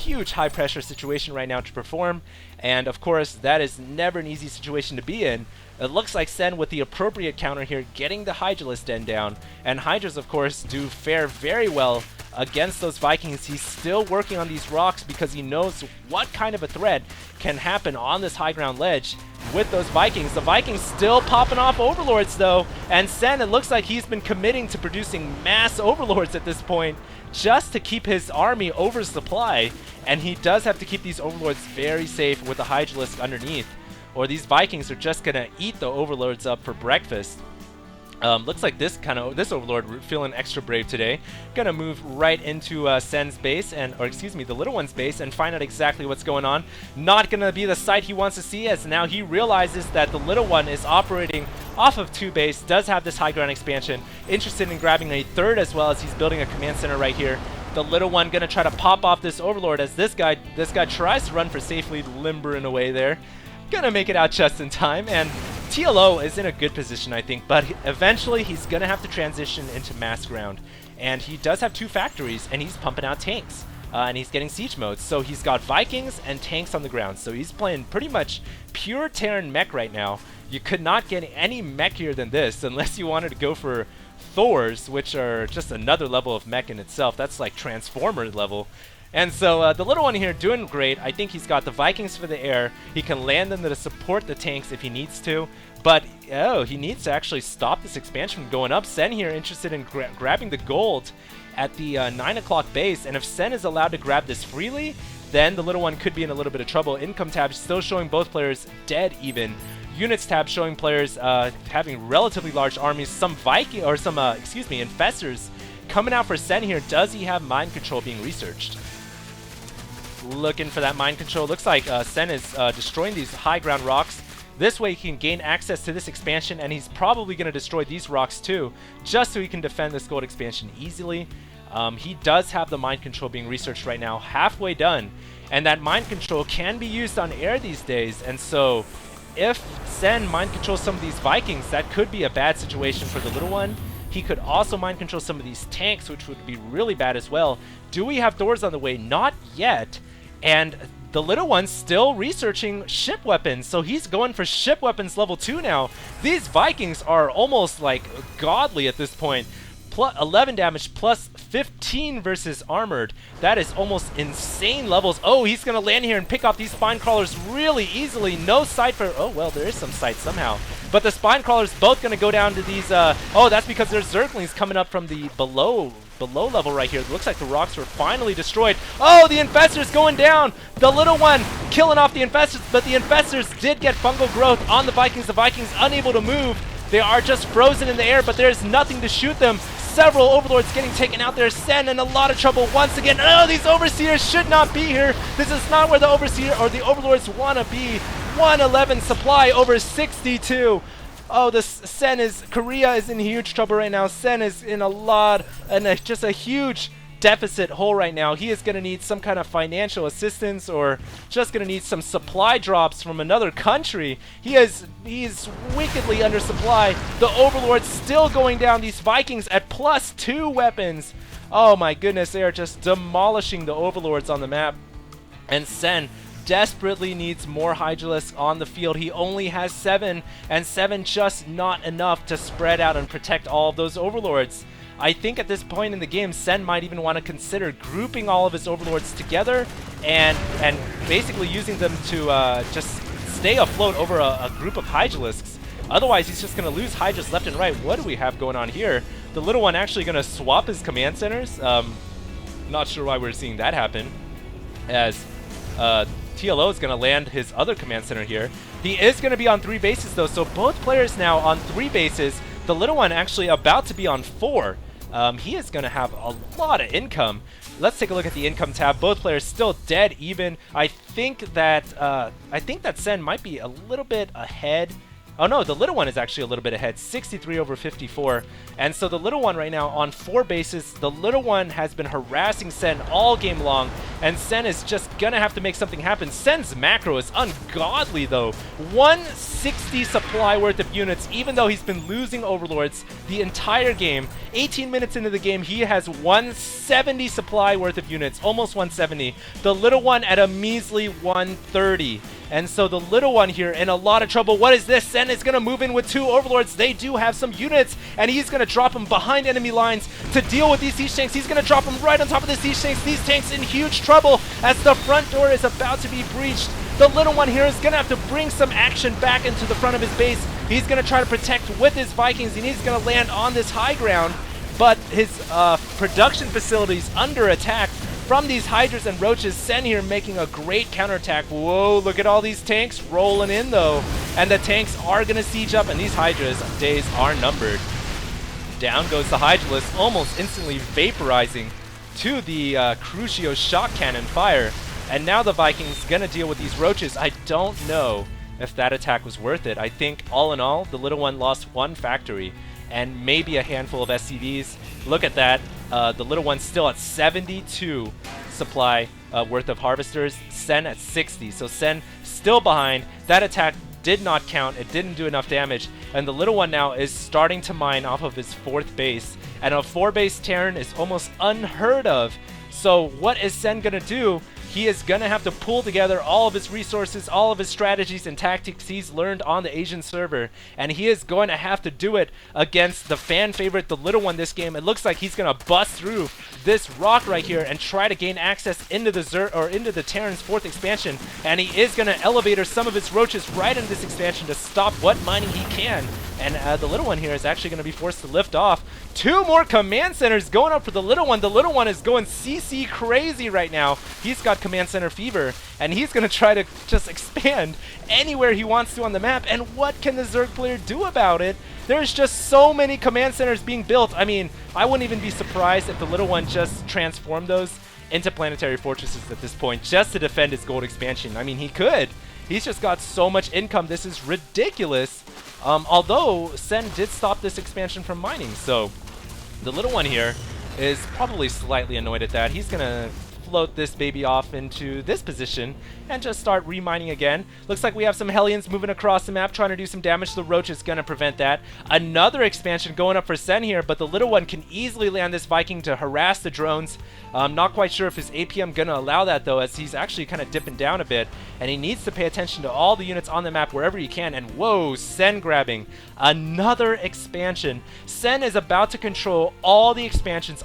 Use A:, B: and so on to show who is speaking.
A: huge high pressure situation right now to perform, and of course that is never an easy situation to be in. It looks like Sen with the appropriate counter here getting the Hydralisk Den down, and Hydras of course do fare very well against those Vikings. He's still working on these rocks because he knows what kind of a threat can happen on this high ground ledge with those Vikings. The Vikings still popping off Overlords though, and Sen, it looks like he's been committing to producing mass Overlords at this point just to keep his army oversupply, and he does have to keep these Overlords very safe with the Hydralisk underneath, or these Vikings are just gonna eat the Overlords up for breakfast. Looks like this Overlord feeling extra brave today. Gonna move right into Sen's base, or excuse me, the Little One's base, and find out exactly what's going on. Not gonna be the sight he wants to see, as now he realizes that the Little One is operating off of 2 base, does have this high ground expansion, interested in grabbing a third as well, as he's building a command center right here. The Little One gonna try to pop off this Overlord as this guy tries to run for safely, limbering away there. Gonna make it out just in time, and TLO is in a good position, I think, but eventually he's gonna have to transition into mass ground, and he does have 2 factories, and he's pumping out tanks, and he's getting siege modes, so he's got Vikings and tanks on the ground, so he's playing pretty much pure Terran mech right now. You could not get any mechier than this unless you wanted to go for Thors, which are just another level of mech in itself. That's like Transformer level. And so the Little One here doing great. I think he's got the Vikings for the air. He can land them to support the tanks if he needs to. But, he needs to actually stop this expansion from going up. Sen here interested in grabbing the gold at the 9 o'clock base. And if Sen is allowed to grab this freely, then the Little One could be in a little bit of trouble. Income tab still showing both players dead even. Units tab showing players having relatively large armies. Some infestors coming out for Sen here. Does he have mind control being researched? Looking for that mind control. Looks like Sen is destroying these high ground rocks. This way he can gain access to this expansion, and he's probably going to destroy these rocks too, just so he can defend this gold expansion easily. He does have the mind control being researched right now, halfway done, and that mind control can be used on air these days, and so if Sen mind controls some of these Vikings, that could be a bad situation for the Little One. He could also mind control some of these tanks, which would be really bad as well. Do we have doors on the way? Not yet. And the Little One's still researching ship weapons, so he's going for ship weapons level 2 now. These Vikings are almost like godly at this point. Plus 11 damage, plus 15 versus armored. That is almost insane levels. Oh, he's going to land here and pick off these spine crawlers really easily. No sight for... Oh, well, there is some sight somehow. But the spine crawlers both going to go down to these... Oh, that's because there's Zerglings coming up from the below level right here. It looks like the rocks were finally destroyed. Oh, the infestors going down. The Little One killing off the infestors, but the infestors did get fungal growth on the Vikings. The Vikings unable to move. They are just frozen in the air, but there's nothing to shoot them. Several Overlords getting taken out there. Sen in a lot of trouble once again. Oh, these Overseers should not be here. This is not where the Overseer or the Overlords want to be. 111 supply over 62. Oh, Korea is in huge trouble right now. Sen is in just a huge deficit hole right now. He is going to need some kind of financial assistance, or just going to need some supply drops from another country. He's wickedly undersupplied. The Overlord's still going down. These Vikings at +2 weapons. Oh my goodness, they are just demolishing the Overlords on the map. And Sen desperately needs more Hydralisks on the field. He only has 7, and 7 just not enough to spread out and protect all of those Overlords. I think at this point in the game, Sen might even want to consider grouping all of his Overlords together and basically using them to just stay afloat over a group of Hydralisks. Otherwise, he's just going to lose Hydras left and right. What do we have going on here? The Little One actually going to swap his command centers. Not sure why we're seeing that happen, as TLO is going to land his other command center here. He is going to be on 3 bases though, so both players now on 3 bases. The Little One actually about to be on 4. He is going to have a lot of income. Let's take a look at the income tab. Both players still dead even. I think that Sen might be a little bit ahead Oh no, the little one is actually a little bit ahead, 63 over 54. And so the little one right now on 4 bases, the little one has been harassing Sen all game long, and Sen is just gonna have to make something happen. Sen's macro is ungodly though. 160 supply worth of units, even though he's been losing overlords the entire game. 18 minutes into the game, he has 170 supply worth of units, almost 170. The little one at a measly 130. And so the little one here in a lot of trouble. What is this? Sen is going to move in with 2 overlords. They do have some units, and he's going to drop them behind enemy lines to deal with these siege tanks. He's going to drop them right on top of the siege tanks. These tanks in huge trouble as the front door is about to be breached. The little one here is going to have to bring some action back into the front of his base. He's going to try to protect with his Vikings, and he's going to land on this high ground. But his production facilities under attack from these Hydras and Roaches. Sen here making a great counterattack. Whoa, look at all these tanks rolling in though. And the tanks are going to siege up, and these Hydras' days are numbered. Down goes the Hydralisk, almost instantly vaporizing to the Crucio shock cannon fire. And now the Vikings going to deal with these Roaches. I don't know if that attack was worth it. I think all in all, the little one lost 1 factory and maybe a handful of SCVs. Look at that. The little one's still at 72 supply worth of harvesters. Sen at 60. So Sen still behind. That attack did not count. It didn't do enough damage. And the little one now is starting to mine off of his 4th base. And a 4-base Terran is almost unheard of. So what is Sen going to do? He is going to have to pull together all of his resources, all of his strategies and tactics he's learned on the Asian server. And he is going to have to do it against the fan favorite, the little one this game. It looks like he's going to bust through this rock right here and try to gain access into the into the Terran's 4th expansion. And he is going to elevator some of his Roaches right into this expansion to stop what mining he can. And the little one here is actually going to be forced to lift off. 2 more command centers going up for the little one. The little one is going CC crazy right now. He's got command center fever, and he's going to try to just expand anywhere he wants to on the map. And what can the Zerg player do about it? There's just so many command centers being built. I mean, I wouldn't even be surprised if the little one just transformed those into planetary fortresses at this point just to defend his gold expansion. I mean, he could. He's just got so much income. This is ridiculous. Although Sen did stop this expansion from mining, so the little one here is probably slightly annoyed at that. He's gonna float this baby off into this position and just start remining again. Looks like we have some Hellions moving across the map trying to do some damage. The Roach is going to prevent that. Another expansion going up for Sen here, but the little one can easily land this Viking to harass the drones. I'm not quite sure if his APM going to allow that though, as he's actually kind of dipping down a bit, and he needs to pay attention to all the units on the map wherever he can. And whoa, Sen grabbing another expansion. Sen is about to control all the expansions